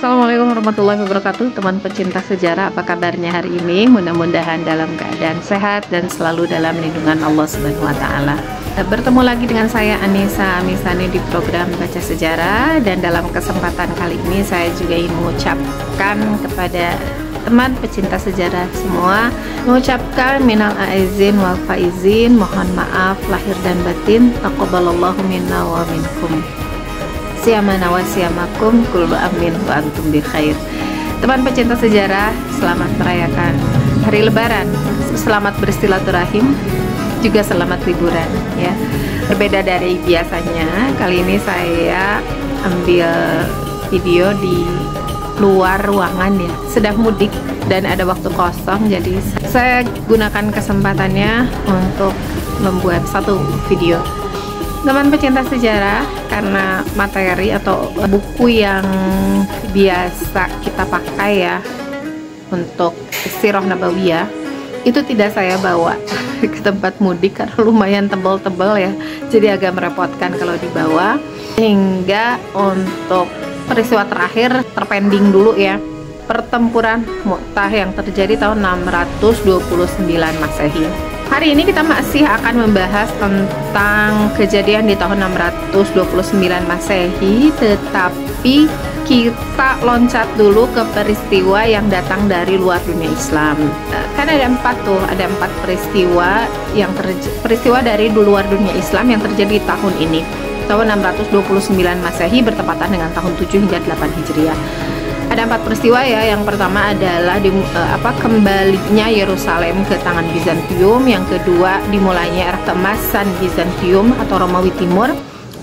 Assalamualaikum warahmatullahi wabarakatuh. Teman pecinta sejarah, apa kabarnya hari ini? Mudah-mudahan dalam keadaan sehat dan selalu dalam lindungan Allah Subhanahu wa Ta'ala. Bertemu lagi dengan saya Anissa Amisani di program Baca Sejarah, dan dalam kesempatan kali ini saya juga ingin mengucapkan kepada teman pecinta sejarah semua, mengucapkan minal aizin wal faizin, mohon maaf lahir dan batin, taqabbalallahu minna wa minkum. Siyamana wa siyamakum, kullu amin wa antum bi khair. Teman pecinta sejarah, selamat merayakan hari Lebaran, selamat bersilaturahim, juga selamat liburan ya. Berbeda dari biasanya, kali ini saya ambil video di luar ruangan ya, sedang mudik dan ada waktu kosong, jadi saya gunakan kesempatannya untuk membuat satu video. Teman pecinta sejarah, karena materi atau buku yang biasa kita pakai ya untuk Sirah Nabawiyah itu tidak saya bawa ke tempat mudik karena lumayan tebal-tebal ya, jadi agak merepotkan kalau dibawa, hingga untuk peristiwa terakhir terpending dulu ya, pertempuran Mu'tah yang terjadi tahun 629 Masehi. Hari ini kita masih akan membahas tentang kejadian di tahun 629 Masehi, tetapi kita loncat dulu ke peristiwa yang datang dari luar dunia Islam. Kan ada empat peristiwa yang peristiwa dari luar dunia Islam yang terjadi di tahun ini. Tahun 629 Masehi bertepatan dengan tahun 7 hingga 8 Hijriah. Ada 4 peristiwa ya. Yang pertama adalah kembalinya Yerusalem ke tangan Bizantium. Yang kedua, dimulainya era keemasan Bizantium atau Romawi Timur,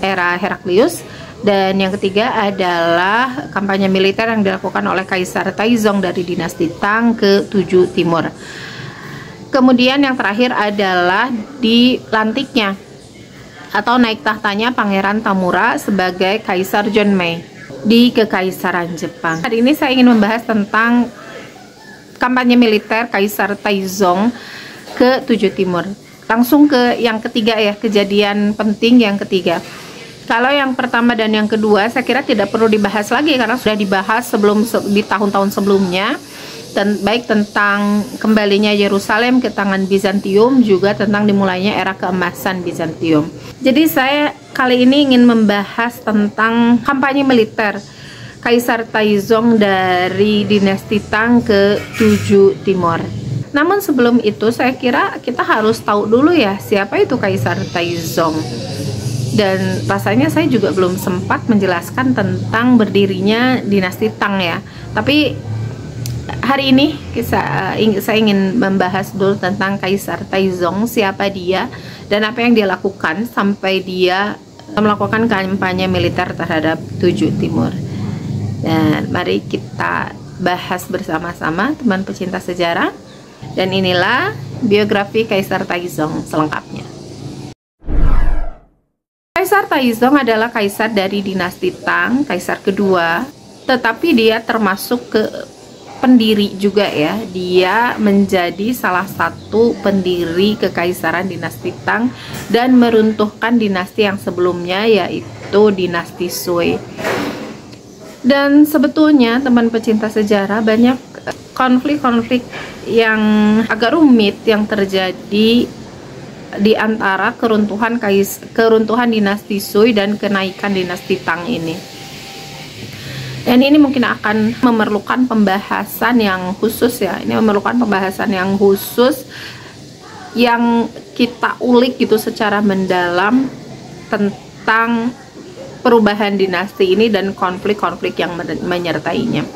era Heraklius. Dan yang ketiga adalah kampanye militer yang dilakukan oleh Kaisar Taizong dari dinasti Tang ke-7 Timur. Kemudian yang terakhir adalah dilantiknya atau naik tahtanya Pangeran Tamura sebagai Kaisar Jonmei di Kekaisaran Jepang. Hari ini saya ingin membahas tentang kampanye militer Kaisar Taizong ke-7 Timur. Langsung ke yang ketiga ya, kejadian penting yang ketiga. Kalau yang pertama dan yang kedua saya kira tidak perlu dibahas lagi karena sudah dibahas di tahun-tahun sebelumnya, dan baik tentang kembalinya Yerusalem ke tangan Bizantium, juga tentang dimulainya era keemasan Bizantium. Jadi saya kali ini ingin membahas tentang kampanye militer Kaisar Taizong dari dinasti Tang ke-7 Timur. Namun sebelum itu saya kira kita harus tahu dulu ya, siapa itu Kaisar Taizong. Dan rasanya saya juga belum sempat menjelaskan tentang berdirinya dinasti Tang ya. Tapi hari ini saya ingin membahas dulu tentang Kaisar Taizong, siapa dia dan apa yang dia lakukan sampai dia melakukan kampanye militer terhadap 7 Timur. Dan mari kita bahas bersama-sama teman pecinta sejarah. Dan inilah biografi Kaisar Taizong selengkapnya. Kaisar Taizong adalah kaisar dari dinasti Tang, kaisar kedua, tetapi dia termasuk ke pendiri juga ya. Dia menjadi salah satu pendiri kekaisaran dinasti Tang dan meruntuhkan dinasti yang sebelumnya, yaitu dinasti Sui. Dan sebetulnya teman pecinta sejarah, banyak konflik-konflik yang agak rumit yang terjadi di antara keruntuhan dinasti Sui dan kenaikan dinasti Tang ini. Dan ini mungkin akan memerlukan pembahasan yang khusus ya. Ini memerlukan pembahasan yang khusus yang kita ulik gitu secara mendalam tentang perubahan dinasti ini dan konflik-konflik yang menyertainya.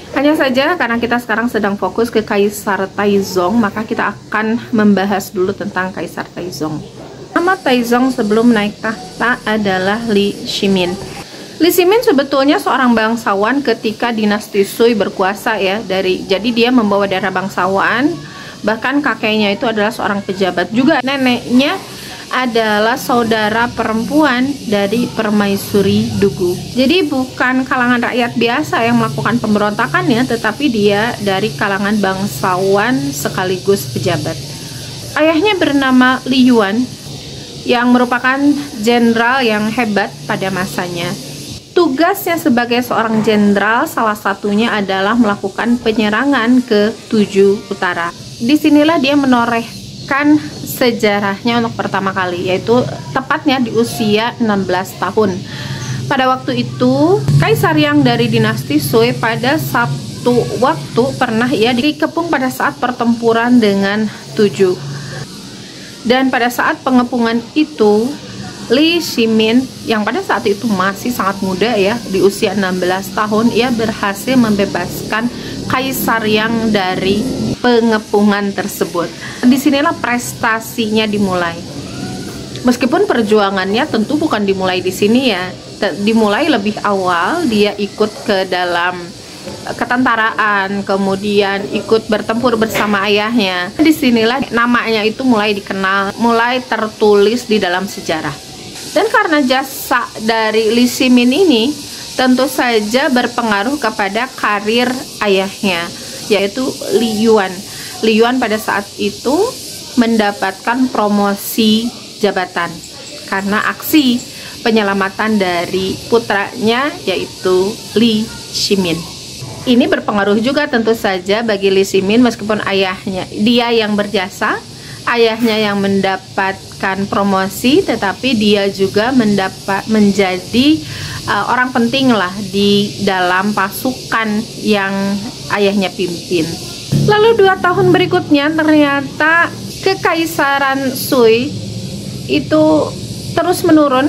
Hanya saja karena kita sekarang sedang fokus ke Kaisar Taizong, maka kita akan membahas dulu tentang Kaisar Taizong. Nama Taizong sebelum naik tahta adalah Li Shimin. Li Shimin sebetulnya seorang bangsawan ketika dinasti Sui berkuasa ya. Jadi dia membawa darah bangsawan, bahkan kakeknya itu adalah seorang pejabat juga. Neneknya adalah saudara perempuan dari Permaisuri Dugu. Jadi bukan kalangan rakyat biasa yang melakukan pemberontakannya, tetapi dia dari kalangan bangsawan sekaligus pejabat. Ayahnya bernama Li Yuan yang merupakan jenderal yang hebat pada masanya. Tugasnya sebagai seorang jenderal salah satunya adalah melakukan penyerangan ke tujuh utara. Disinilah dia menorehkan sejarahnya untuk pertama kali, yaitu tepatnya di usia 16 tahun. Pada waktu itu, Kaisar Yang dari dinasti Sui pada satu waktu pernah ia dikepung pada saat pertempuran dengan tujuh. Dan pada saat pengepungan itu, Li Shimin yang pada saat itu masih sangat muda ya, di usia 16 tahun, ia berhasil membebaskan Kaisar Yang dari pengepungan tersebut. Disinilah prestasinya dimulai. Meskipun perjuangannya tentu bukan dimulai di sini ya, dimulai lebih awal. Dia ikut ke dalam ketentaraan, kemudian ikut bertempur bersama ayahnya. Disinilah namanya itu mulai dikenal, mulai tertulis di dalam sejarah. Dan karena jasa dari Li Shimin ini tentu saja berpengaruh kepada karir ayahnya, yaitu Li Yuan. Li Yuan pada saat itu mendapatkan promosi jabatan karena aksi penyelamatan dari putranya, yaitu Li Shimin. Ini berpengaruh juga tentu saja bagi Li Shimin, meskipun ayahnya dia yang berjasa, ayahnya yang mendapatkan promosi, tetapi dia juga menjadi orang penting lah di dalam pasukan yang ayahnya pimpin. Lalu 2 tahun berikutnya ternyata kekaisaran Sui itu terus menurun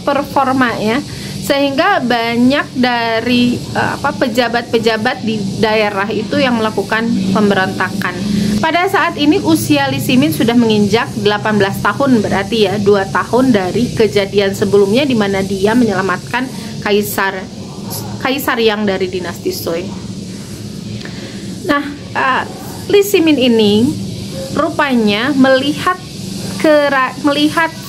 performanya, sehingga banyak dari pejabat-pejabat di daerah itu yang melakukan pemberontakan. Pada saat ini usia Li Shimin sudah menginjak 18 tahun, berarti ya 2 tahun dari kejadian sebelumnya di mana dia menyelamatkan Kaisar Yang dari dinasti Sui. Nah, Li Shimin ini rupanya melihat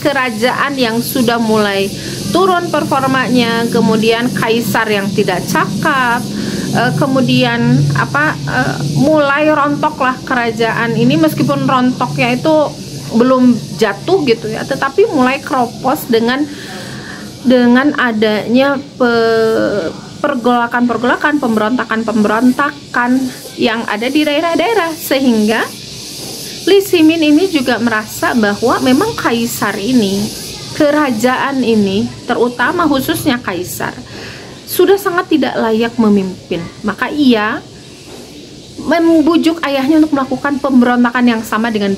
kerajaan yang sudah mulai turun performanya, kemudian kaisar yang tidak cakap, kemudian mulai rontoklah kerajaan ini. Meskipun rontoknya itu belum jatuh gitu ya, tetapi mulai keropos dengan adanya pergolakan, pemberontakan yang ada di daerah-daerah, sehingga Li Shimin ini juga merasa bahwa memang kaisar ini, kerajaan ini, terutama khususnya kaisar, sudah sangat tidak layak memimpin. Maka ia membujuk ayahnya untuk melakukan pemberontakan yang sama dengan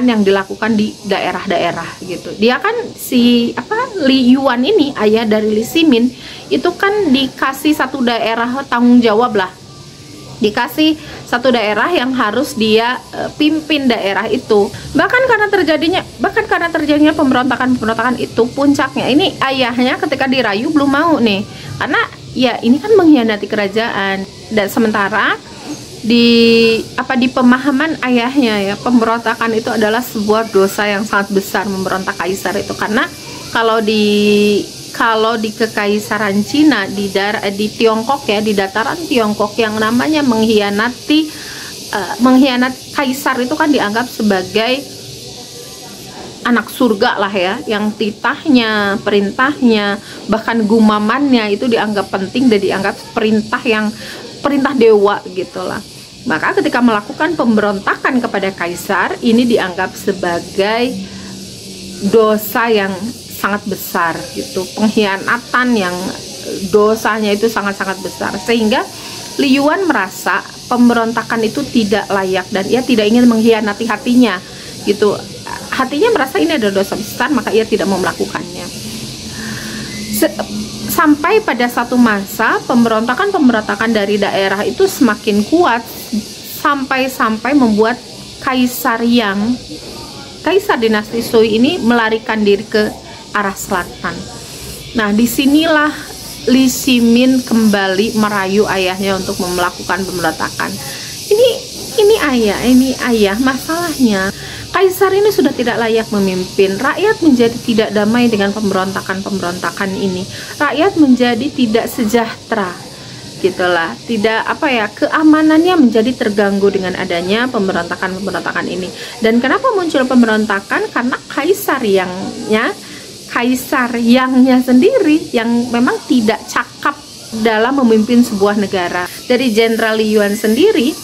yang dilakukan di daerah-daerah gitu. Dia kan Li Yuan ini, ayah dari Li Shimin, itu kan dikasih satu daerah tanggung jawab lah. Dikasih satu daerah yang harus dia pimpin daerah itu. Bahkan karena terjadinya pemberontakan itu, puncaknya ini ayahnya ketika dirayu belum mau nih, karena ya ini kan mengkhianati kerajaan. Dan sementara di pemahaman ayahnya ya, pemberontakan itu adalah sebuah dosa yang sangat besar, memberontak kaisar itu. Karena kalau di kekaisaran Cina, di Tiongkok ya, di dataran Tiongkok, yang namanya mengkhianati kaisar itu kan dianggap sebagai anak surga lah ya, yang titahnya, perintahnya, bahkan gumamannya itu dianggap penting dan dianggap perintah dewa gitulah. Maka ketika melakukan pemberontakan kepada kaisar, ini dianggap sebagai dosa yang sangat besar gitu, pengkhianatan yang dosanya itu sangat-sangat besar, sehingga Li Yuan merasa pemberontakan itu tidak layak dan ia tidak ingin mengkhianati hatinya gitu. Hatinya merasa ini adalah dosa besar, maka ia tidak mau melakukannya. Sampai pada satu masa pemberontakan dari daerah itu semakin kuat, sampai membuat kaisar dinasti Sui ini melarikan diri ke arah selatan. Nah, disinilah Li Shimin kembali merayu ayahnya untuk melakukan pemberontakan. Ini ayah, masalahnya kaisar ini sudah tidak layak memimpin. Rakyat menjadi tidak damai dengan pemberontakan ini. Rakyat menjadi tidak sejahtera gitulah, tidak keamanannya menjadi terganggu dengan adanya pemberontakan ini. Dan kenapa muncul pemberontakan? Karena kaisar Kaisar Yangnya sendiri yang memang tidak cakap dalam memimpin sebuah negara. Dari Jenderal Li Yuan sendiri,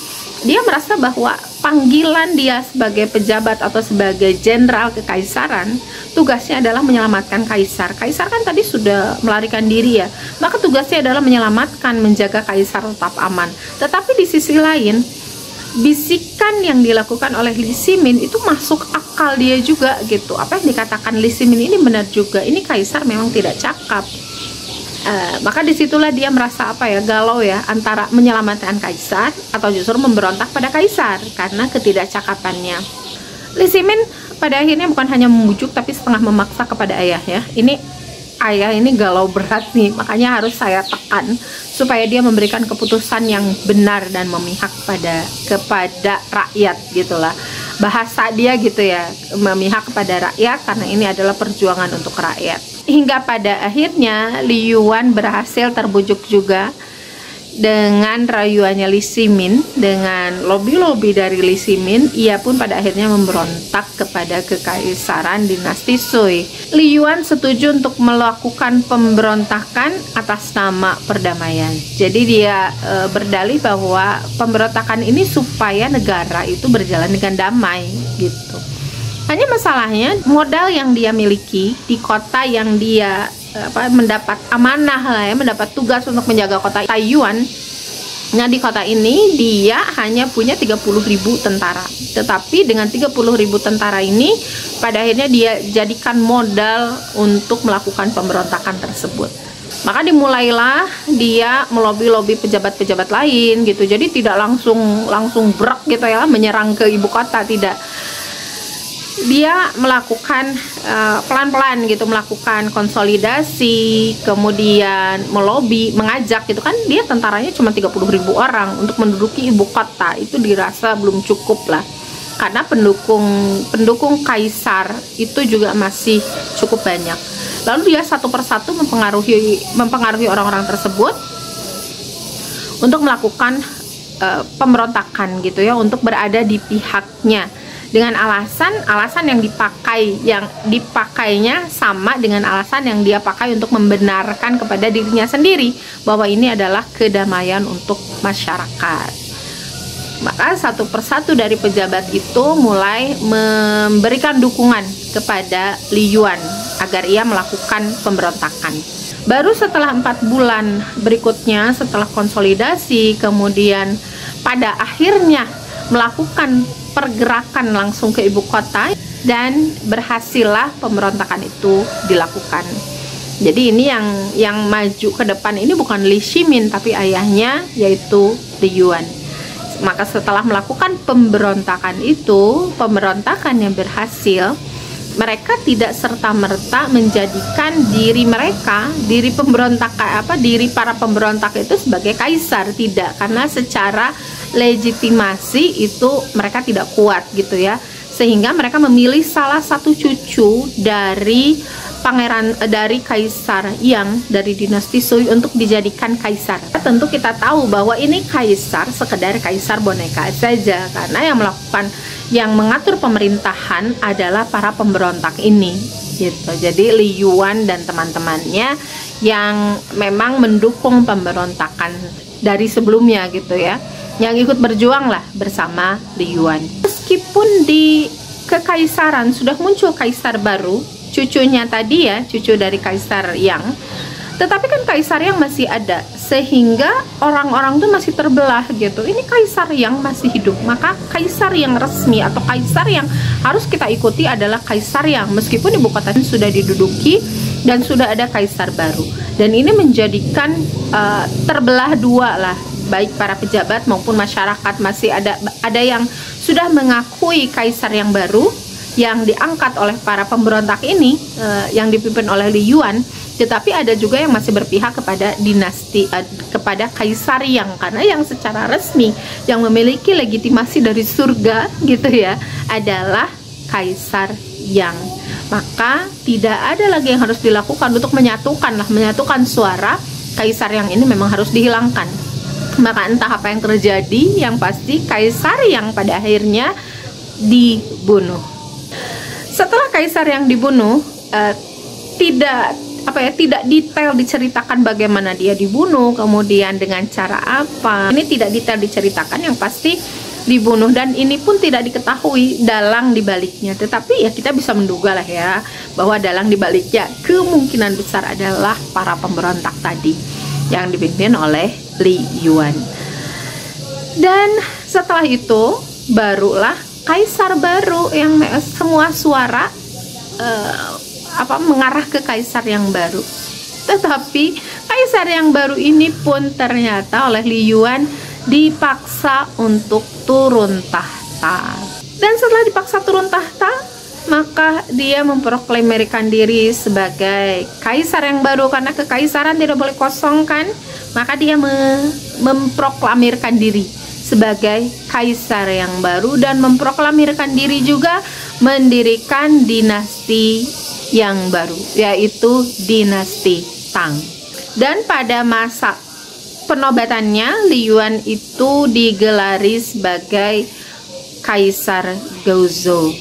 dia merasa bahwa panggilan dia sebagai pejabat atau sebagai jenderal kekaisaran, tugasnya adalah menyelamatkan kaisar. Kaisar kan tadi sudah melarikan diri ya, maka tugasnya adalah menyelamatkan, menjaga kaisar tetap aman. Tetapi di sisi lain, bisikan yang dilakukan oleh Li Shimin itu masuk akal dia juga gitu. Apa yang dikatakan Li Shimin ini benar juga, ini kaisar memang tidak cakap. Maka disitulah dia merasa galau ya, antara menyelamatkan kaisar atau justru memberontak pada kaisar karena ketidakcakapannya. Li Shimin pada akhirnya bukan hanya membujuk tapi setengah memaksa kepada ayah ya. Ayah ini galau berat nih, makanya harus saya tekan supaya dia memberikan keputusan yang benar dan memihak kepada rakyat gitulah. Bahasa dia gitu ya, memihak kepada rakyat karena ini adalah perjuangan untuk rakyat. Hingga pada akhirnya Li Yuan berhasil terbujuk juga dengan rayuannya Li Shimin, dengan lobby-lobby dari Li Shimin. Ia pun pada akhirnya memberontak kepada kekaisaran dinasti Sui. Li Yuan setuju untuk melakukan pemberontakan atas nama perdamaian. Jadi dia berdalih bahwa pemberontakan ini supaya negara itu berjalan dengan damai gitu. Hanya masalahnya modal yang dia miliki di kota yang dia mendapat amanah lah ya, mendapat tugas untuk menjaga kota Taiyuan. Nah, di kota ini dia hanya punya 30.000 tentara. Tetapi dengan 30.000 tentara ini pada akhirnya dia jadikan modal untuk melakukan pemberontakan tersebut. Maka dimulailah dia melobi-lobi pejabat-pejabat lain gitu. Jadi tidak langsung berak gitu ya menyerang ke ibu kota, tidak. Dia melakukan pelan-pelan gitu, melakukan konsolidasi, kemudian melobi, mengajak gitu kan. Dia tentaranya cuma 30.000 orang untuk menduduki ibu kota, itu dirasa belum cukup lah, karena pendukung kaisar itu juga masih cukup banyak. Lalu dia satu persatu mempengaruhi orang-orang tersebut untuk melakukan pemberontakan gitu ya, untuk berada di pihaknya, dengan alasan yang dipakainya sama dengan alasan yang dia pakai untuk membenarkan kepada dirinya sendiri bahwa ini adalah kedamaian untuk masyarakat. Maka satu persatu dari pejabat itu mulai memberikan dukungan kepada Li Yuan agar ia melakukan pemberontakan. Baru setelah 4 bulan berikutnya, setelah konsolidasi, kemudian pada akhirnya melakukan pergerakan langsung ke ibu kota, dan berhasillah pemberontakan itu dilakukan. Jadi ini yang maju ke depan ini bukan Li Shimin tapi ayahnya, yaitu Li Yuan. Maka setelah melakukan pemberontakan itu, pemberontakan yang berhasil, mereka tidak serta-merta menjadikan diri para pemberontak itu sebagai kaisar, tidak, karena secara legitimasi itu mereka tidak kuat gitu ya, sehingga mereka memilih salah satu cucu dari kaisar Yang dari dinasti Sui untuk dijadikan kaisar. Tentu kita tahu bahwa ini kaisar sekedar kaisar boneka saja, karena yang mengatur pemerintahan adalah para pemberontak ini gitu. Jadi Li Yuan dan teman-temannya yang memang mendukung pemberontakan dari sebelumnya gitu ya, yang ikut berjuang lah bersama Li Yuan. Meskipun di kekaisaran sudah muncul kaisar baru, cucunya tadi ya, cucu dari kaisar Yang, tetapi kan kaisar Yang masih ada, sehingga orang-orang tuh masih terbelah gitu. Ini kaisar Yang masih hidup, maka kaisar yang resmi atau kaisar yang harus kita ikuti adalah kaisar Yang, meskipun ibu kota sudah diduduki dan sudah ada kaisar baru. Dan ini menjadikan terbelah dua lah, baik para pejabat maupun masyarakat. Masih ada yang sudah mengakui kaisar yang baru yang diangkat oleh para pemberontak ini, yang dipimpin oleh Li Yuan, tetapi ada juga yang masih berpihak kepada kepada kaisar Yang, karena yang secara resmi yang memiliki legitimasi dari surga gitu ya adalah kaisar Yang. Maka tidak ada lagi yang harus dilakukan untuk menyatukan suara. Kaisar Yang ini memang harus dihilangkan. Maka entah apa yang terjadi, yang pasti kaisar Yang pada akhirnya dibunuh. Setelah kaisar Yang dibunuh, tidak tidak detail diceritakan bagaimana dia dibunuh, kemudian dengan cara apa. Ini tidak detail diceritakan, yang pasti dibunuh, dan ini pun tidak diketahui dalang dibaliknya. Tetapi ya kita bisa menduga lah ya, bahwa dalang dibaliknya kemungkinan besar adalah para pemberontak tadi yang dipimpin oleh Li Yuan. Dan setelah itu barulah kaisar baru, yang semua suara mengarah ke kaisar yang baru. Tetapi kaisar yang baru ini pun ternyata oleh Li Yuan dipaksa untuk turun tahta. Dan setelah dipaksa turun tahta, maka dia memproklamirkan diri sebagai kaisar yang baru, karena kekaisaran tidak boleh kosong kan. Maka dia memproklamirkan diri sebagai kaisar yang baru, dan memproklamirkan diri juga mendirikan dinasti yang baru, yaitu dinasti Tang. Dan pada masa penobatannya, Li Yuan itu digelari sebagai Kaisar Gaozhou.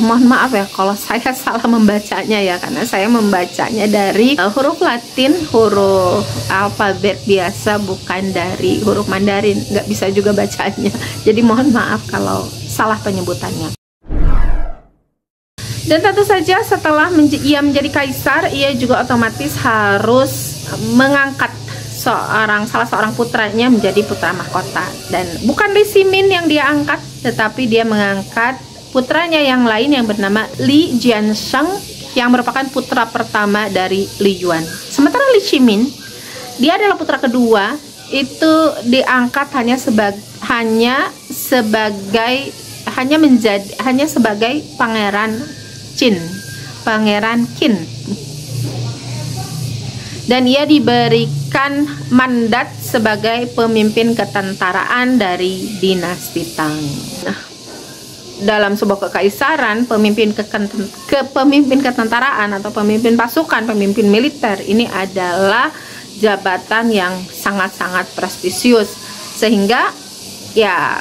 Mohon maaf ya kalau saya salah membacanya ya, karena saya membacanya dari huruf Latin, huruf alfabet biasa, bukan dari huruf Mandarin. Nggak bisa juga bacanya, jadi mohon maaf kalau salah penyebutannya. Dan tentu saja setelah ia menjadi kaisar, ia juga otomatis harus mengangkat salah seorang putranya menjadi putra mahkota. Dan bukan Li Shimin yang dia angkat, tetapi dia mengangkat putranya yang lain yang bernama Li Jiansheng, yang merupakan putra pertama dari Li Yuan. Sementara Li Shimin, dia adalah putra kedua, itu diangkat hanya sebagai pangeran Qin, dan ia diberikan mandat sebagai pemimpin ketentaraan dari dinasti Tang. Nah, dalam sebuah kekaisaran, pemimpin ketentaraan atau pemimpin pasukan, pemimpin militer ini adalah jabatan yang sangat-sangat prestisius, sehingga ya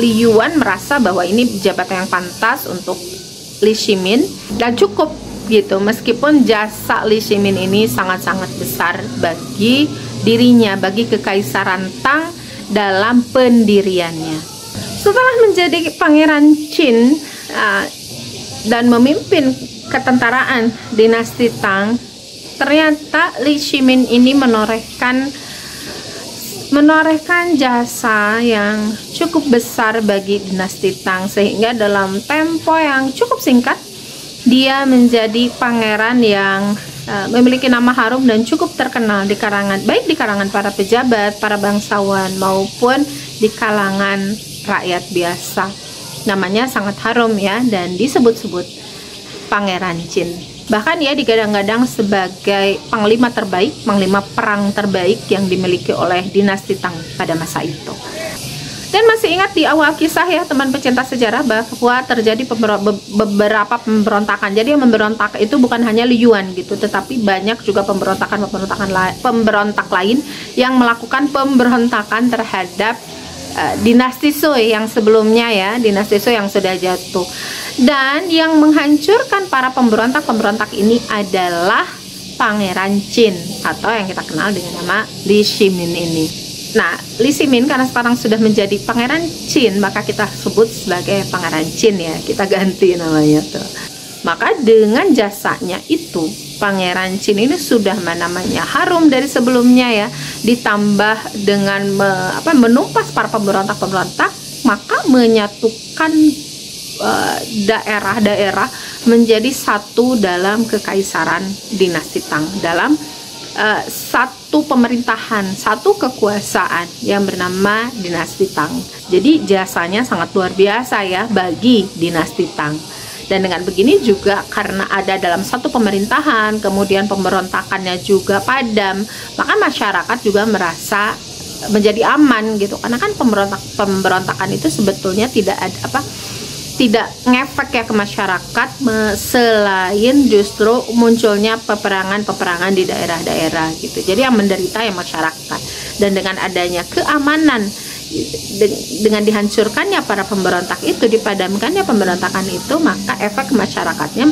Li Yuan merasa bahwa ini jabatan yang pantas untuk Li Shimin dan cukup gitu, meskipun jasa Li Shimin ini sangat-sangat besar bagi dirinya, bagi kekaisaran Tang dalam pendiriannya. Setelah menjadi pangeran Qin dan memimpin ketentaraan dinasti Tang, ternyata Li Shimin ini menorehkan jasa yang cukup besar bagi dinasti Tang, sehingga dalam tempo yang cukup singkat dia menjadi pangeran yang memiliki nama harum dan cukup terkenal di kalangan, baik di kalangan para pejabat, para bangsawan, maupun di kalangan rakyat biasa. Namanya sangat harum ya, dan disebut-sebut Pangeran Qin. Bahkan ia digadang-gadang sebagai panglima terbaik, panglima perang terbaik yang dimiliki oleh dinasti Tang pada masa itu. Dan masih ingat di awal kisah ya teman pecinta sejarah, bahwa terjadi beberapa pemberontakan. Jadi yang memberontak itu bukan hanya Li Yuan gitu, tetapi banyak juga pemberontak lain yang melakukan pemberontakan terhadap dinasti Sui yang sebelumnya ya, dinasti Sui yang sudah jatuh. Dan yang menghancurkan para pemberontak ini adalah Pangeran Qin, atau yang kita kenal dengan nama Li Shimin ini. Nah, Li Shimin karena sekarang sudah menjadi Pangeran Qin, maka kita sebut sebagai Pangeran Qin ya, kita ganti namanya tuh. Maka dengan jasanya itu, Pangeran Qin ini sudah namanya harum dari sebelumnya ya, ditambah dengan menumpas para pemberontak, maka menyatukan daerah-daerah menjadi satu dalam kekaisaran dinasti Tang, dalam satu pemerintahan, satu kekuasaan yang bernama dinasti Tang. Jadi jasanya sangat luar biasa ya bagi dinasti Tang. Dan dengan begini juga karena ada dalam satu pemerintahan, kemudian pemberontakannya juga padam, maka masyarakat juga merasa menjadi aman gitu. Karena kan pemberontakan itu sebetulnya tidak ngefek ya ke masyarakat, selain justru munculnya peperangan di daerah-daerah gitu. Jadi yang menderita ya masyarakat. Dan dengan adanya keamanan, dengan dihancurkannya para pemberontak itu, dipadamkannya pemberontakan itu, maka efek masyarakatnya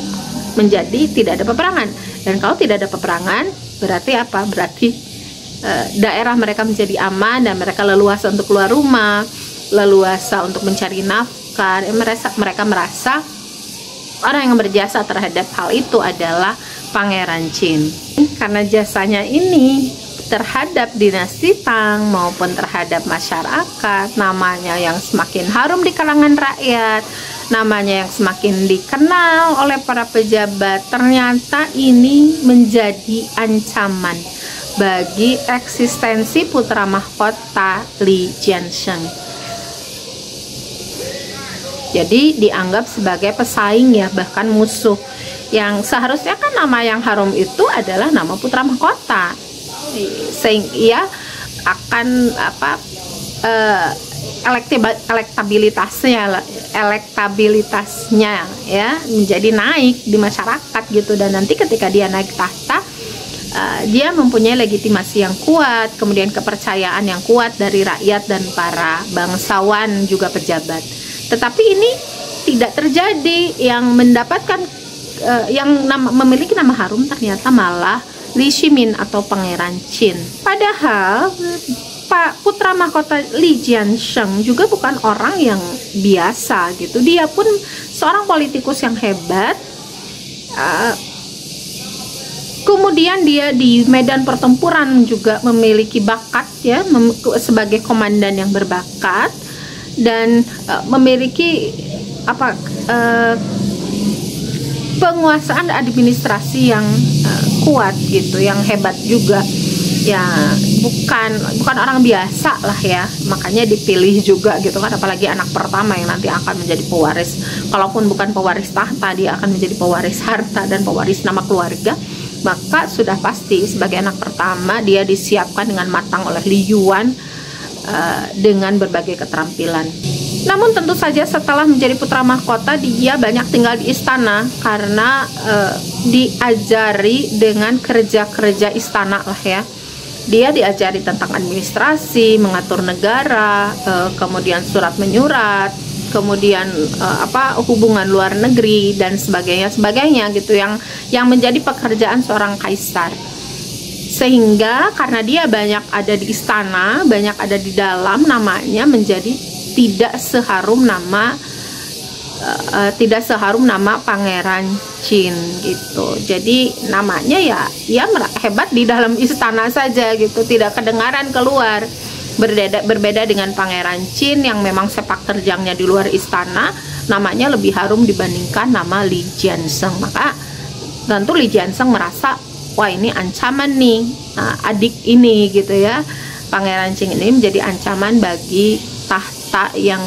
menjadi tidak ada peperangan. Dan kalau tidak ada peperangan, berarti apa? Berarti daerah mereka menjadi aman dan mereka leluasa untuk keluar rumah, leluasa untuk mencari nafkah. Mereka merasa orang yang berjasa terhadap hal itu adalah Pangeran Jin. Karena jasanya ini terhadap dinasti Tang maupun terhadap masyarakat, namanya yang semakin harum di kalangan rakyat, namanya yang semakin dikenal oleh para pejabat, ternyata ini menjadi ancaman bagi eksistensi putra mahkota Li Jiansheng. Jadi dianggap sebagai pesaing ya, bahkan musuh. Yang seharusnya kan nama yang harum itu adalah nama putra mahkota. Sehingga ia akan elektabilitasnya ya menjadi naik di masyarakat gitu, dan nanti ketika dia naik tahta dia mempunyai legitimasi yang kuat, kemudian kepercayaan yang kuat dari rakyat dan para bangsawan juga pejabat. Tetapi ini tidak terjadi. Yang mendapatkan memiliki nama harum ternyata malah Li Shimin atau Pangeran Jin. Padahal Pak putra mahkota Li Jiansheng juga bukan orang yang biasa gitu. Dia pun seorang politikus yang hebat. Kemudian dia di medan pertempuran juga memiliki bakat ya, sebagai komandan yang berbakat, dan memiliki penguasaan administrasi yang kuat gitu, yang hebat juga ya, bukan orang biasa lah ya, makanya dipilih juga gitu kan, apalagi anak pertama yang nanti akan menjadi pewaris. Kalaupun bukan pewaris tahta, dia akan menjadi pewaris harta dan pewaris nama keluarga. Maka sudah pasti sebagai anak pertama dia disiapkan dengan matang oleh Li Yuan dengan berbagai keterampilan. Namun tentu saja setelah menjadi putra mahkota, dia banyak tinggal di istana karena diajari dengan kerja-kerja istana lah ya. Dia diajari tentang administrasi, mengatur negara, kemudian surat menyurat, kemudian hubungan luar negeri dan sebagainya gitu, yang menjadi pekerjaan seorang kaisar. Sehingga karena dia banyak ada di istana, banyak ada di dalam, namanya menjadi tidak seharum nama Pangeran Jin gitu. Jadi namanya ya hebat di dalam istana saja gitu, tidak kedengaran keluar. Berbeda dengan Pangeran Jin yang memang sepak terjangnya di luar istana, namanya lebih harum dibandingkan nama Li Jiansheng. Maka tentu Li Jiansheng merasa, wah ini ancaman nih, adik ini gitu ya, Pangeran Jin ini menjadi ancaman bagi tahta yang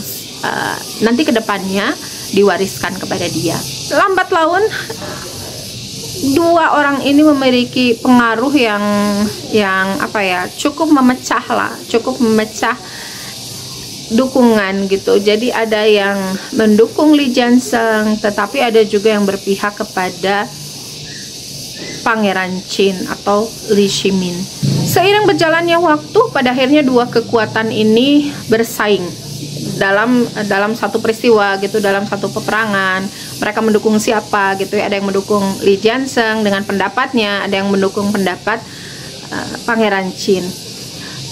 nanti kedepannya diwariskan kepada dia. Lambat laun dua orang ini memiliki pengaruh yang cukup memecah dukungan gitu. Jadi ada yang mendukung Li Jiansheng, tetapi ada juga yang berpihak kepada Pangeran Jin atau Li Shimin. Seiring berjalannya waktu, pada akhirnya dua kekuatan ini bersaing dalam satu peristiwa gitu, dalam satu peperangan. Mereka mendukung siapa gitu ya, ada yang mendukung Li Jiansheng dengan pendapatnya, ada yang mendukung pendapat Pangeran Jin.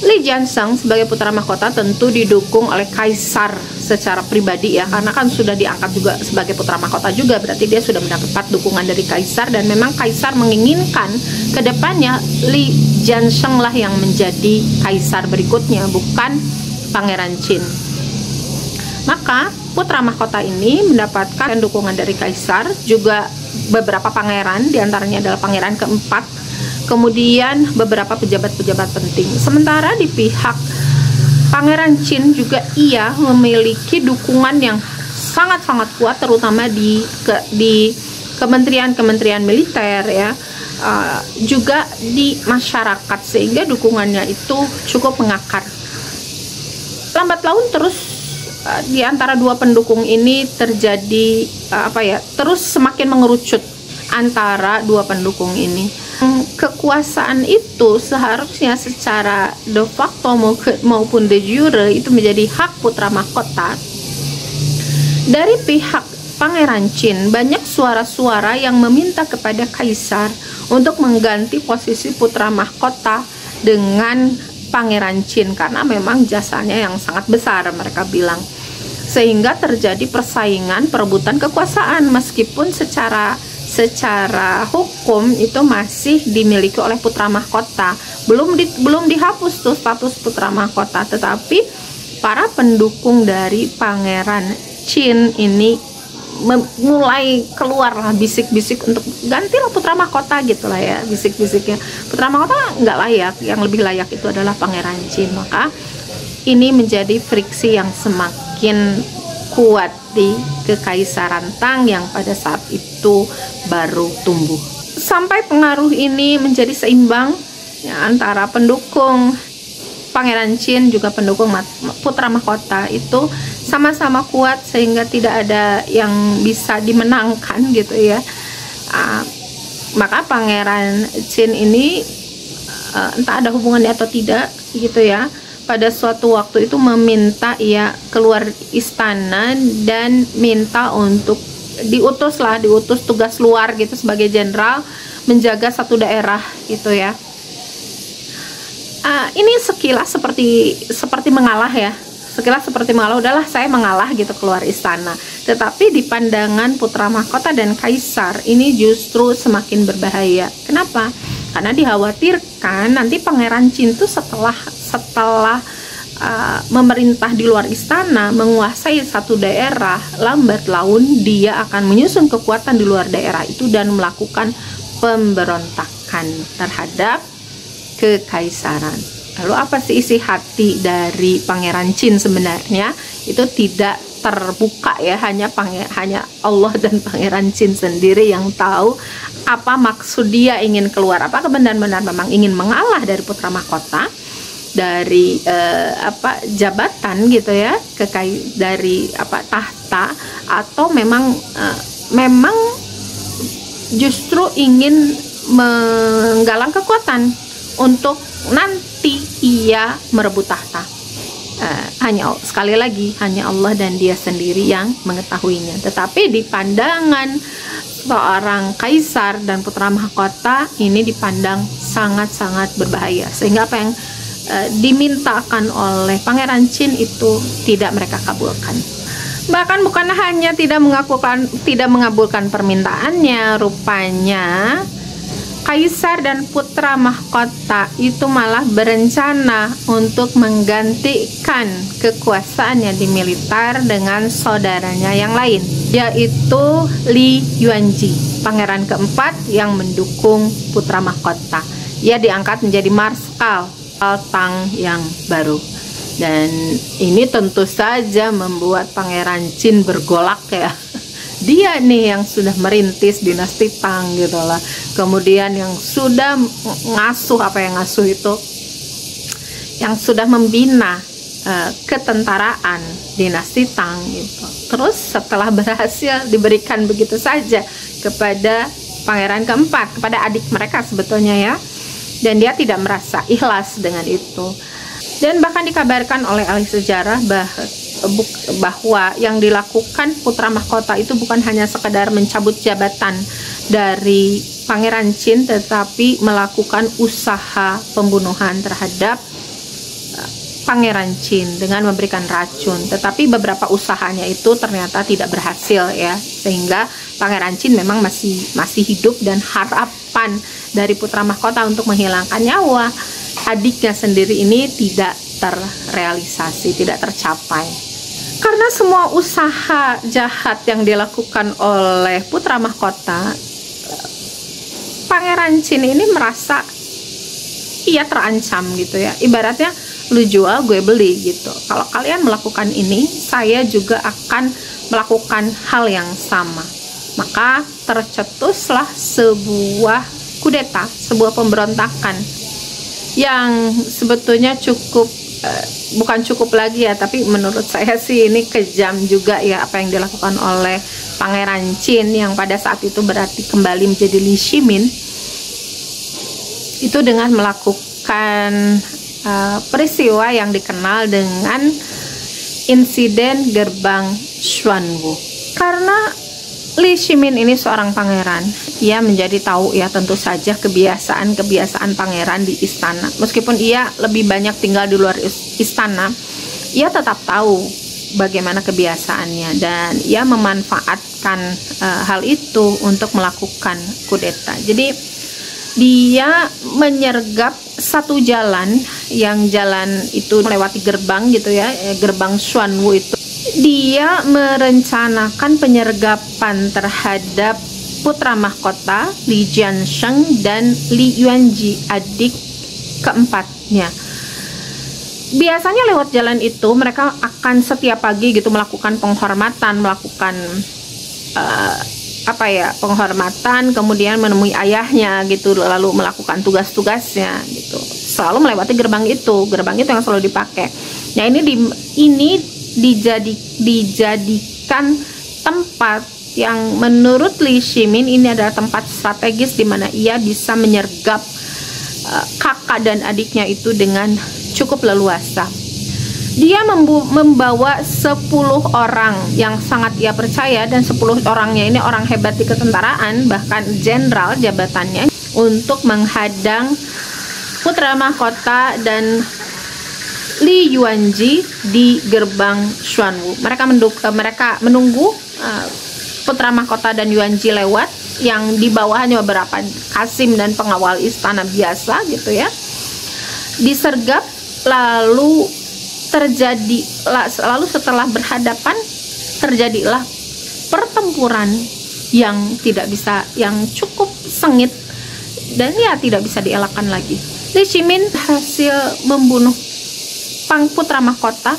Li Jiansheng sebagai putra mahkota tentu didukung oleh kaisar secara pribadi ya, karena kan sudah diangkat juga sebagai putra mahkota juga, berarti dia sudah mendapat dukungan dari kaisar, dan memang kaisar menginginkan kedepannya Li Jiansheng lah yang menjadi kaisar berikutnya, bukan Pangeran Jin. Maka putra mahkota ini mendapatkan dukungan dari kaisar, juga beberapa pangeran, diantaranya adalah pangeran keempat, kemudian beberapa pejabat-pejabat penting. Sementara di pihak Pangeran Jin juga ia memiliki dukungan yang sangat-sangat kuat, terutama di kementerian-kementerian militer ya, juga di masyarakat, sehingga dukungannya itu cukup mengakar. Lambat laun terus di antara dua pendukung ini terjadi terus semakin mengerucut antara dua pendukung ini. Kekuasaan itu seharusnya secara de facto maupun de jure itu menjadi hak putra mahkota. Dari pihak Pangeran Qin, banyak suara-suara yang meminta kepada kaisar untuk mengganti posisi putra mahkota dengan Pangeran Qin karena memang jasanya yang sangat besar, mereka bilang. Sehingga terjadi persaingan perebutan kekuasaan meskipun secara hukum itu masih dimiliki oleh putra mahkota. Belum dihapus tuh status putra mahkota, tetapi para pendukung dari Pangeran Qin ini mulai keluar lah bisik-bisik untuk gantilah putra mahkota gitulah ya, bisik-bisiknya. Putra mahkota nggak layak, yang lebih layak itu adalah Pangeran Qin. Maka ini menjadi friksi yang semakin kuat di Kekaisaran Tang yang pada saat itu baru tumbuh. Sampai pengaruh ini menjadi seimbang ya, antara pendukung Pangeran Qin juga pendukung putra mahkota itu sama-sama kuat sehingga tidak ada yang bisa dimenangkan gitu ya. Maka Pangeran Qin ini entah ada hubungannya atau tidak gitu ya, pada suatu waktu itu meminta ia keluar istana dan minta untuk diutus tugas luar gitu sebagai jenderal menjaga satu daerah gitu ya. Ini sekilas seperti mengalah ya, udahlah saya mengalah gitu keluar istana. Tetapi di pandangan putra mahkota dan kaisar ini justru semakin berbahaya. Kenapa? Karena dikhawatirkan nanti Pangeran Qin itu setelah memerintah di luar istana, menguasai satu daerah, lambat laun dia akan menyusun kekuatan di luar daerah itu dan melakukan pemberontakan terhadap kekaisaran. Lalu apa sih isi hati dari Pangeran Qin sebenarnya? Itu tidak terbuka ya, hanya Allah dan Pangeran Qin sendiri yang tahu apa maksud dia ingin keluar. Apakah benar-benar memang ingin mengalah dari putra mahkota, dari jabatan gitu ya, dari tahta, atau memang justru ingin menggalang kekuatan untuk nanti ia merebut tahta. Sekali lagi hanya Allah dan dia sendiri yang mengetahuinya. Tetapi di pandangan seorang kaisar dan putra mahkota ini dipandang sangat-sangat berbahaya, sehingga apa yang dimintakan oleh Pangeran Qin itu tidak mereka kabulkan. Bahkan bukan hanya tidak mengabulkan permintaannya, rupanya kaisar dan putra mahkota itu malah berencana untuk menggantikan kekuasaannya di militer dengan saudaranya yang lain, yaitu Li Yuanji, pangeran keempat yang mendukung putra mahkota. Ia diangkat menjadi marskal Tang yang baru. Dan ini tentu saja membuat Pangeran Qin bergolak ya. Dia nih yang sudah merintis dinasti Tang gitu lah. Kemudian yang sudah ngasuh itu, yang sudah membina ketentaraan dinasti Tang gitu. Terus setelah berhasil diberikan begitu saja kepada pangeran keempat, kepada adik mereka sebetulnya ya. Dan dia tidak merasa ikhlas dengan itu. Dan bahkan dikabarkan oleh ahli sejarah bahwa yang dilakukan putra mahkota itu bukan hanya sekedar mencabut jabatan dari Pangeran Qin, tetapi melakukan usaha pembunuhan terhadap Pangeran Qin dengan memberikan racun. Tetapi beberapa usahanya itu ternyata tidak berhasil ya, sehingga Pangeran Qin memang masih hidup, dan harapan dari putra mahkota untuk menghilangkan nyawa adiknya sendiri ini tidak terrealisasi, tidak tercapai. Karena semua usaha jahat yang dilakukan oleh putra mahkota, Pangeran Qin ini merasa ia terancam gitu ya. Ibaratnya lu jual gue beli gitu. Kalau kalian melakukan ini, saya juga akan melakukan hal yang sama. Maka tercetuslah sebuah kudeta, sebuah pemberontakan yang sebetulnya bukan cukup lagi ya, tapi menurut saya sih ini kejam juga ya apa yang dilakukan oleh Pangeran Qin, yang pada saat itu berarti kembali menjadi Li Shimin, itu dengan melakukan peristiwa yang dikenal dengan insiden gerbang Xuanwu. Karena Li Shimin ini seorang pangeran. Ia menjadi tahu ya tentu saja kebiasaan-kebiasaan pangeran di istana. Meskipun ia lebih banyak tinggal di luar istana, ia tetap tahu bagaimana kebiasaannya, dan ia memanfaatkan hal itu untuk melakukan kudeta. Jadi dia menyergap satu jalan, yang jalan itu melewati gerbang gitu ya, gerbang Xuanwu itu. Dia merencanakan penyergapan terhadap putra mahkota Li Jiansheng dan Li Yuanji, adik keempatnya. Biasanya lewat jalan itu mereka akan setiap pagi gitu melakukan penghormatan, melakukan penghormatan, kemudian menemui ayahnya gitu, lalu melakukan tugas-tugasnya gitu. Selalu melewati gerbang itu yang selalu dipakai. Nah, ini dijadikan tempat yang menurut Li Shimin ini adalah tempat strategis di mana ia bisa menyergap kakak dan adiknya itu dengan cukup leluasa. Dia membawa 10 orang yang sangat ia percaya, dan 10 orangnya ini orang hebat di ketentaraan, bahkan jenderal jabatannya, untuk menghadang putra mahkota dan Li Yuanji di gerbang Xuanwu. Mereka menunggu putra mahkota dan Yuanji lewat, yang di bawahnya beberapa kasim dan pengawal istana biasa gitu ya. Disergap, lalu setelah berhadapan terjadilah pertempuran yang cukup sengit, dan ya tidak bisa dielakkan lagi. Li Shimin berhasil membunuh putra mahkota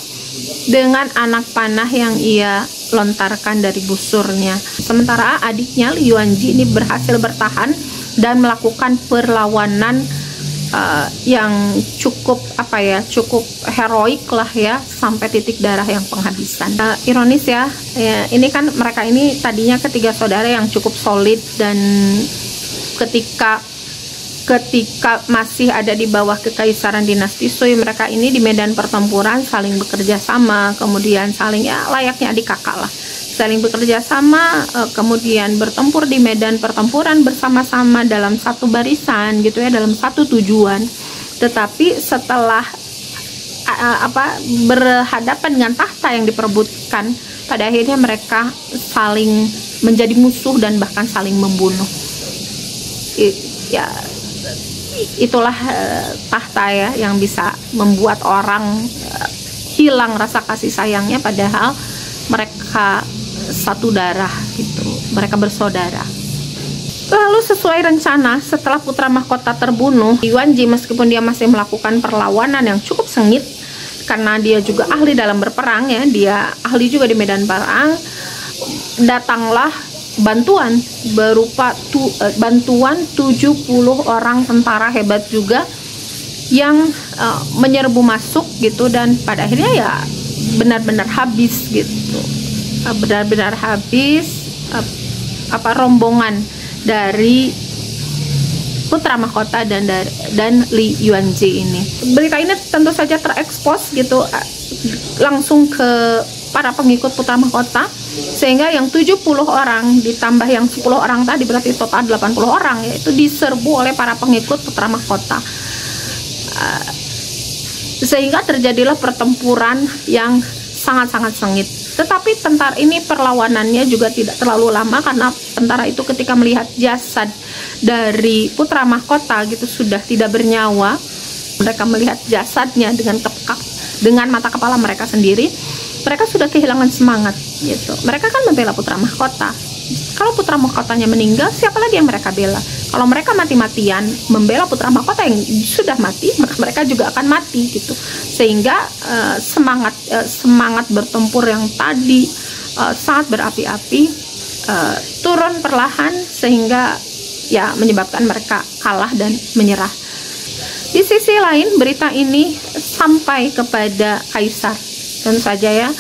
dengan anak panah yang ia lontarkan dari busurnya. Sementara adiknya Li Yuanji ini berhasil bertahan dan melakukan perlawanan yang cukup heroik lah ya, sampai titik darah yang penghabisan. Ironis ya, ini kan mereka ini tadinya ketiga saudara yang cukup solid, dan ketika masih ada di bawah kekaisaran dinasti Sui, mereka ini di medan pertempuran saling bekerja sama, kemudian saling layaknya adik kakak lah, saling bekerja sama, kemudian bertempur di medan pertempuran bersama-sama dalam satu barisan gitu ya, dalam satu tujuan. Tetapi setelah berhadapan dengan tahta yang diperebutkan, pada akhirnya mereka saling menjadi musuh dan bahkan saling membunuh. Itulah tahta ya, yang bisa membuat orang hilang rasa kasih sayangnya, padahal mereka satu darah gitu, mereka bersaudara. Lalu sesuai rencana, setelah putra mahkota terbunuh, Yuanji meskipun dia masih melakukan perlawanan yang cukup sengit, karena dia juga ahli dalam berperang ya, dia ahli juga di medan perang, datanglah bantuan berupa bantuan 70 orang tentara hebat juga yang menyerbu masuk gitu, dan pada akhirnya ya benar-benar habis gitu, benar-benar habis rombongan dari putra mahkota dan Li Yuanji ini. Berita ini tentu saja terekspos gitu langsung ke para pengikut putra mahkota, sehingga yang 70 orang ditambah yang 10 orang tadi berarti total 80 orang, yaitu diserbu oleh para pengikut putra mahkota, sehingga terjadilah pertempuran yang sangat-sangat sengit. Tetapi tentara ini perlawanannya juga tidak terlalu lama, karena tentara itu ketika melihat jasad dari putra mahkota gitu sudah tidak bernyawa, mereka melihat jasadnya dengan mata kepala mereka sendiri, mereka sudah kehilangan semangat gitu. Mereka kan membela putra mahkota. Kalau putra mahkotanya meninggal, siapa lagi yang mereka bela? Kalau mereka mati-matian membela putra mahkota yang sudah mati, maka mereka juga akan mati gitu. Sehingga semangat bertempur yang tadi sangat berapi-api turun perlahan, sehingga ya menyebabkan mereka kalah dan menyerah. Di sisi lain, berita ini sampai kepada kaisar. Tentu saja ya,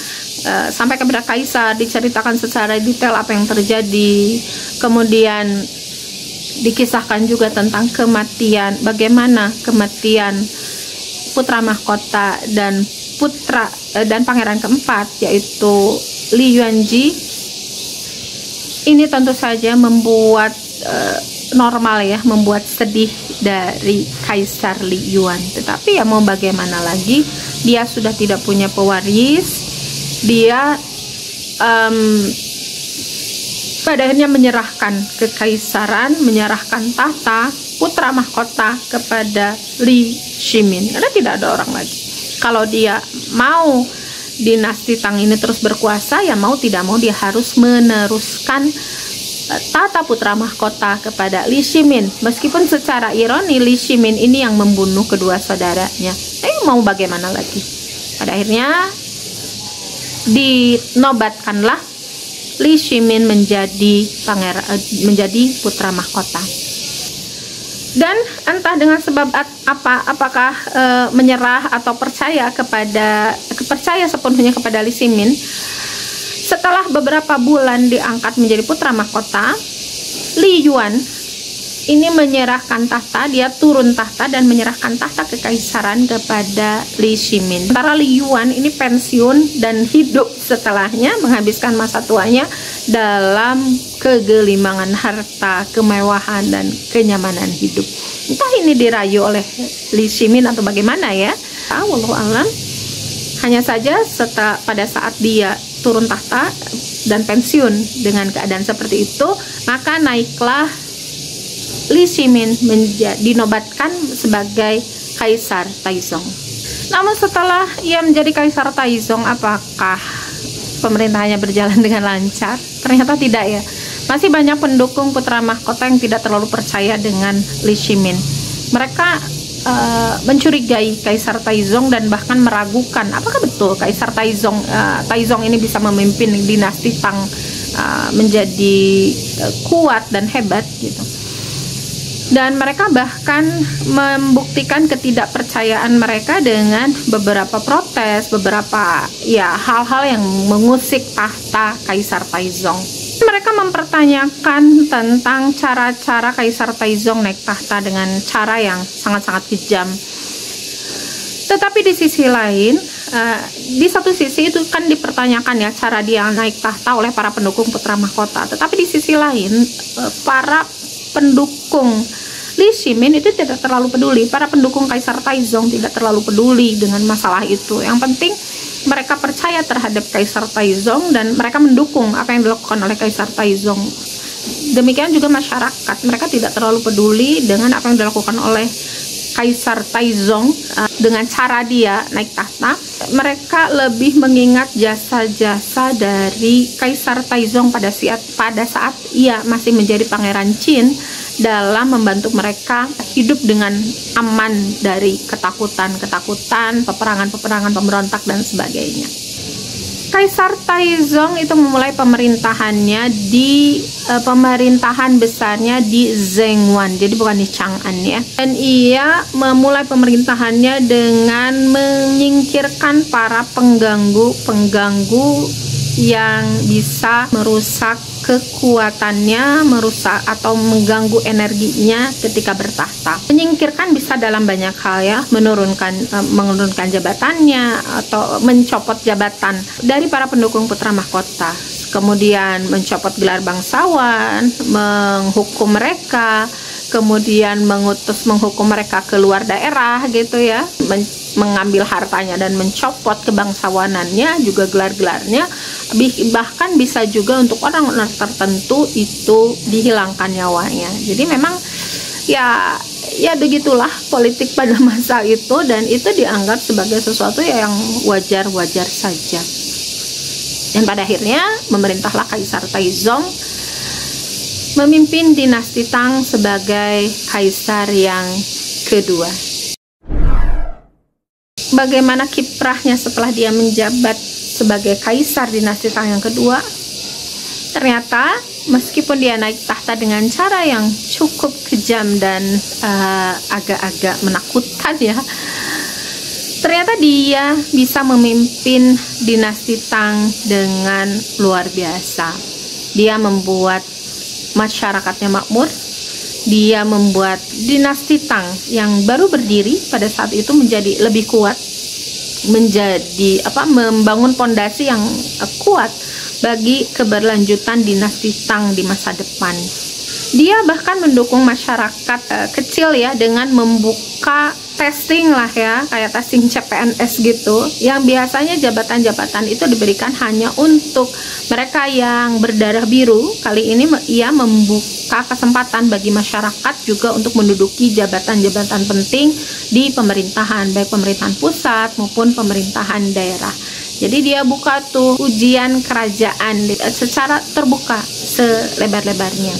sampai kepada kaisar, diceritakan secara detail apa yang terjadi, kemudian dikisahkan juga tentang bagaimana kematian putra mahkota dan pangeran keempat, yaitu Li Yuanji Ini tentu saja membuat normal ya, membuat sedih dari Kaisar Li Yuan. Tetapi ya mau bagaimana lagi, dia sudah tidak punya pewaris. Dia pada akhirnya menyerahkan kekaisaran, menyerahkan tahta putra mahkota kepada Li Shimin, karena tidak ada orang lagi. Kalau dia mau dinasti Tang ini terus berkuasa, ya mau tidak mau dia harus meneruskan tata putra mahkota kepada Li Shimin. Meskipun secara ironi Li Shimin ini yang membunuh kedua saudaranya, mau bagaimana lagi? Pada akhirnya dinobatkanlah Li Shimin menjadi menjadi putra mahkota. Dan entah dengan sebab apa, apakah menyerah atau percaya sepenuhnya kepada Li Shimin, setelah beberapa bulan diangkat menjadi putra mahkota, Li Yuan ini menyerahkan tahta, dia turun tahta dan menyerahkan tahta kekaisaran kepada Li Shimin. Sementara Li Yuan ini pensiun dan hidup setelahnya, menghabiskan masa tuanya dalam kegelimangan harta, kemewahan, dan kenyamanan hidup. Entah ini dirayu oleh Li Shimin atau bagaimana ya, wallahu alam. Hanya saja pada saat dia turun tahta dan pensiun dengan keadaan seperti itu, maka naiklah Li Shimin dinobatkan sebagai Kaisar Taizong. Namun setelah ia menjadi Kaisar Taizong, apakah pemerintahannya berjalan dengan lancar? Ternyata tidak ya. Masih banyak pendukung putra mahkota yang tidak terlalu percaya dengan Li Shimin. Mereka mencurigai Kaisar Taizong dan bahkan meragukan apakah betul Kaisar Taizong ini bisa memimpin dinasti Tang menjadi kuat dan hebat gitu. Dan mereka bahkan membuktikan ketidakpercayaan mereka dengan beberapa protes, beberapa ya hal-hal yang mengusik tahta Kaisar Taizong. Mereka mempertanyakan tentang cara-cara Kaisar Taizong naik tahta dengan cara yang sangat-sangat kejam. Tetapi di sisi lain, di satu sisi itu kan dipertanyakan ya cara dia naik tahta oleh para pendukung putra mahkota. Tetapi di sisi lain, para pendukung Li Shimin itu tidak terlalu peduli. Para pendukung Kaisar Taizong tidak terlalu peduli dengan masalah itu. Yang penting mereka percaya terhadap Kaisar Taizong dan mereka mendukung apa yang dilakukan oleh Kaisar Taizong. Demikian juga masyarakat, mereka tidak terlalu peduli dengan apa yang dilakukan oleh Kaisar Taizong dengan cara dia naik tahta. Mereka lebih mengingat jasa-jasa dari Kaisar Taizong pada saat ia masih menjadi Pangeran Qin dalam membantu mereka hidup dengan aman dari ketakutan, peperangan, pemberontak dan sebagainya. Kaisar Taizong itu memulai pemerintahannya di pemerintahan besarnya di Zhengwan, jadi bukan di Chang'an ya. Dan ia memulai pemerintahannya dengan menyingkirkan para pengganggu yang bisa merusak kekuatannya, merusak atau mengganggu energinya ketika bertahta. Menyingkirkan bisa dalam banyak hal ya, menurunkan jabatannya atau mencopot jabatan dari para pendukung putra mahkota. Kemudian mencopot gelar bangsawan, menghukum mereka, kemudian menghukum mereka keluar daerah gitu ya, mengambil hartanya dan mencopot kebangsawanannya, juga gelar-gelarnya, bahkan bisa juga untuk orang-orang tertentu itu dihilangkan nyawanya. Jadi memang ya begitulah politik pada masa itu, dan itu dianggap sebagai sesuatu yang wajar-wajar saja. Dan pada akhirnya memerintahlah Kaisar Taizong memimpin dinasti Tang sebagai kaisar yang kedua. Bagaimana kiprahnya setelah dia menjabat sebagai kaisar dinasti Tang yang kedua? Ternyata meskipun dia naik tahta dengan cara yang cukup kejam dan agak-agak menakutkan ya, ternyata dia bisa memimpin dinasti Tang dengan luar biasa. Dia membuat masyarakatnya makmur. Dia membuat dinasti Tang yang baru berdiri pada saat itu menjadi lebih kuat, membangun pondasi yang kuat, bagi keberlanjutan dinasti Tang di masa depan. Dia bahkan mendukung masyarakat kecil ya dengan membuka testing lah ya, kayak testing CPNS gitu, yang biasanya jabatan-jabatan itu diberikan hanya untuk mereka yang berdarah biru. Kali ini ia membuka kesempatan bagi masyarakat juga untuk menduduki jabatan-jabatan penting di pemerintahan, baik pemerintahan pusat maupun pemerintahan daerah. Jadi dia buka tuh ujian kerajaan secara terbuka selebar-lebarnya.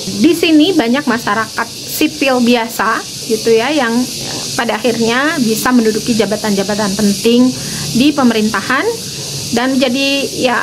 Di sini banyak masyarakat sipil biasa gitu ya, yang pada akhirnya bisa menduduki jabatan-jabatan penting di pemerintahan dan jadi ya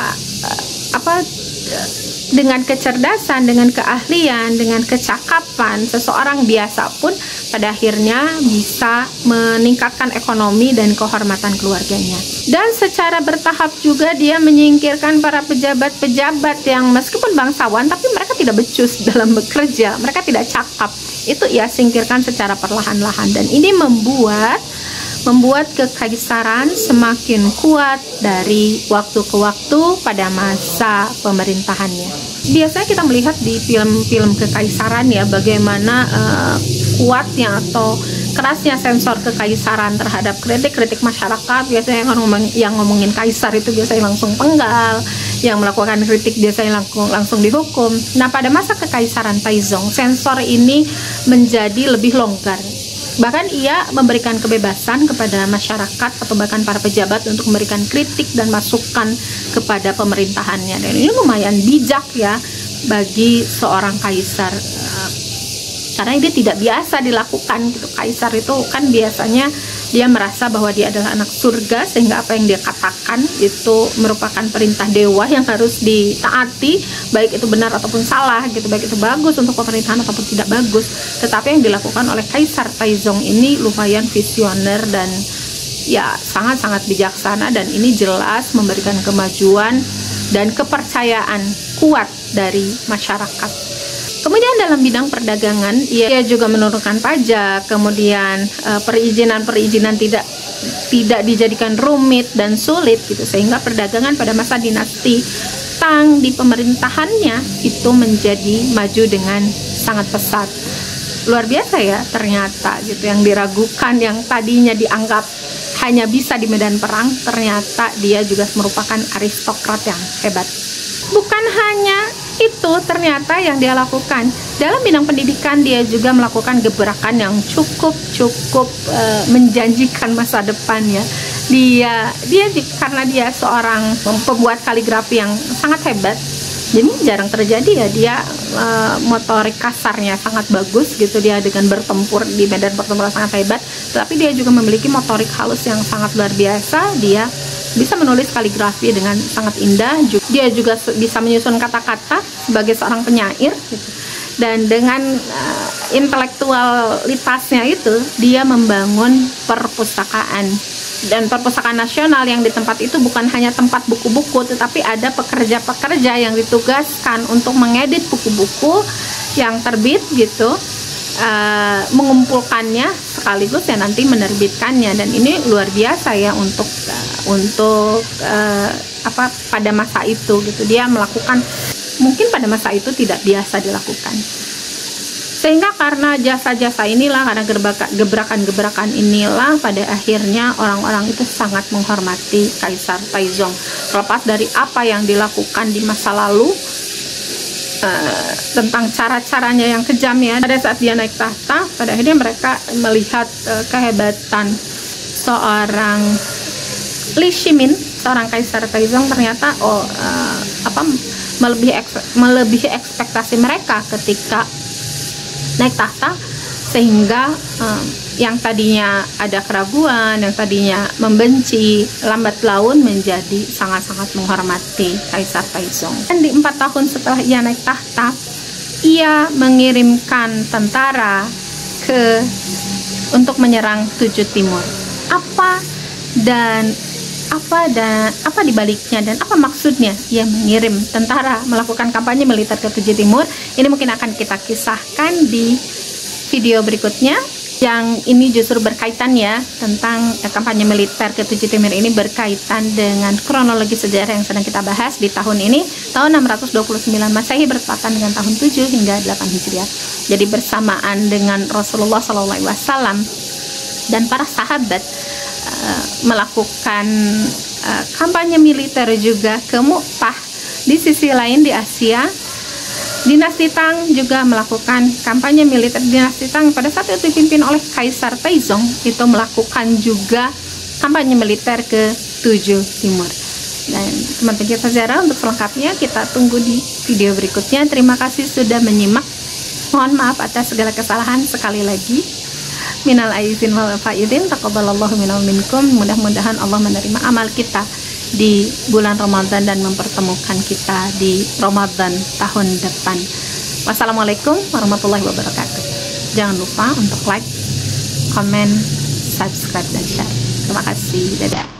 dengan kecerdasan, dengan keahlian, dengan kecakapan, seseorang biasa pun pada akhirnya bisa meningkatkan ekonomi dan kehormatan keluarganya. Dan secara bertahap juga dia menyingkirkan para pejabat-pejabat yang meskipun bangsawan tapi mereka tidak becus dalam bekerja, mereka tidak cakap. Itu ia singkirkan secara perlahan-lahan, dan ini membuat kekaisaran semakin kuat dari waktu ke waktu pada masa pemerintahannya. Biasanya kita melihat di film-film kekaisaran ya, bagaimana kuatnya atau kerasnya sensor kekaisaran terhadap kritik-kritik masyarakat. Biasanya yang ngomongin kaisar itu biasanya langsung penggal, yang melakukan kritik biasanya langsung dihukum. Nah, pada masa kekaisaran Taizong, sensor ini menjadi lebih longgar. Bahkan ia memberikan kebebasan kepada masyarakat atau bahkan para pejabat untuk memberikan kritik dan masukan kepada pemerintahannya. Dan ini lumayan bijak ya bagi seorang kaisar, karena ini tidak biasa dilakukan gitu. Kaisar itu kan biasanya dia merasa bahwa dia adalah anak surga, sehingga apa yang dia katakan itu merupakan perintah dewa yang harus ditaati, baik itu benar ataupun salah gitu, baik itu bagus untuk pemerintahan ataupun tidak bagus. Tetapi yang dilakukan oleh Kaisar Taizong ini lumayan visioner dan ya sangat-sangat bijaksana, dan ini jelas memberikan kemajuan dan kepercayaan kuat dari masyarakat. Kemudian dalam bidang perdagangan, ia juga menurunkan pajak, kemudian perizinan tidak dijadikan rumit dan sulit gitu, sehingga perdagangan pada masa dinasti Tang di pemerintahannya itu menjadi maju dengan sangat pesat. Luar biasa ya ternyata gitu, yang diragukan, yang tadinya dianggap hanya bisa di medan perang, ternyata dia juga merupakan aristokrat yang hebat. Bukan hanya itu ternyata yang dia lakukan dalam bidang pendidikan, dia juga melakukan gebrakan yang cukup menjanjikan masa depannya. Dia karena dia seorang pembuat kaligrafi yang sangat hebat, jadi jarang terjadi ya dia motorik kasarnya sangat bagus gitu, dia dengan bertempur di medan pertempuran sangat hebat, tapi dia juga memiliki motorik halus yang sangat luar biasa. Dia bisa menulis kaligrafi dengan sangat indah, dia juga bisa menyusun kata-kata sebagai seorang penyair gitu. Dan dengan intelektualitasnya itu dia membangun perpustakaan, dan perpustakaan nasional yang di tempat itu bukan hanya tempat buku-buku, tetapi ada pekerja-pekerja yang ditugaskan untuk mengedit buku-buku yang terbit gitu, mengumpulkannya sekaligus ya nanti menerbitkannya. Dan ini luar biasa ya untuk pada masa itu gitu, dia melakukan mungkin pada masa itu tidak biasa dilakukan. Sehingga karena jasa-jasa inilah, karena gebrakan-gebrakan inilah, pada akhirnya orang-orang itu sangat menghormati Kaisar Taizong. Terlepas dari apa yang dilakukan di masa lalu, tentang cara-caranya yang kejam ya, pada saat dia naik tahta, pada akhirnya mereka melihat kehebatan seorang Li Shimin, seorang Kaisar Taizong, ternyata melebihi ekspektasi mereka ketika naik tahta, sehingga yang tadinya ada keraguan, yang tadinya membenci, lambat laun menjadi sangat-sangat menghormati Kaisar Taizong. Dan di 4 tahun setelah ia naik tahta, ia mengirimkan tentara untuk menyerang Tujuh Timur. Apa dibaliknya dan apa maksudnya ia mengirim tentara melakukan kampanye militer ke Tujuh Timur? Ini mungkin akan kita kisahkan di video berikutnya. Yang ini justru berkaitan ya, tentang kampanye militer ke-7 Timur ini berkaitan dengan kronologi sejarah yang sedang kita bahas di tahun ini, tahun 629 Masehi bertepatan dengan tahun 7 hingga 8 Hijriah. Jadi bersamaan dengan Rasulullah SAW dan para sahabat melakukan kampanye militer juga ke Mu'tah. Di sisi lain di Asia, Dinasti Tang juga melakukan kampanye militer. Dinasti Tang pada saat itu dipimpin oleh Kaisar Taizong itu melakukan juga kampanye militer ke-7 Timur. Dan teman pencinta sejarah, untuk selengkapnya kita tunggu di video berikutnya. Terima kasih sudah menyimak. Mohon maaf atas segala kesalahan sekali lagi. Minal aizin wal faizin, taqabbalallahu minna wa minkum. Mudah-mudahan Allah menerima amal kita di bulan Ramadan dan mempertemukan kita di Ramadan tahun depan. Wassalamualaikum warahmatullahi wabarakatuh. Jangan lupa untuk like, comment, subscribe, dan share. Terima kasih. Dadah.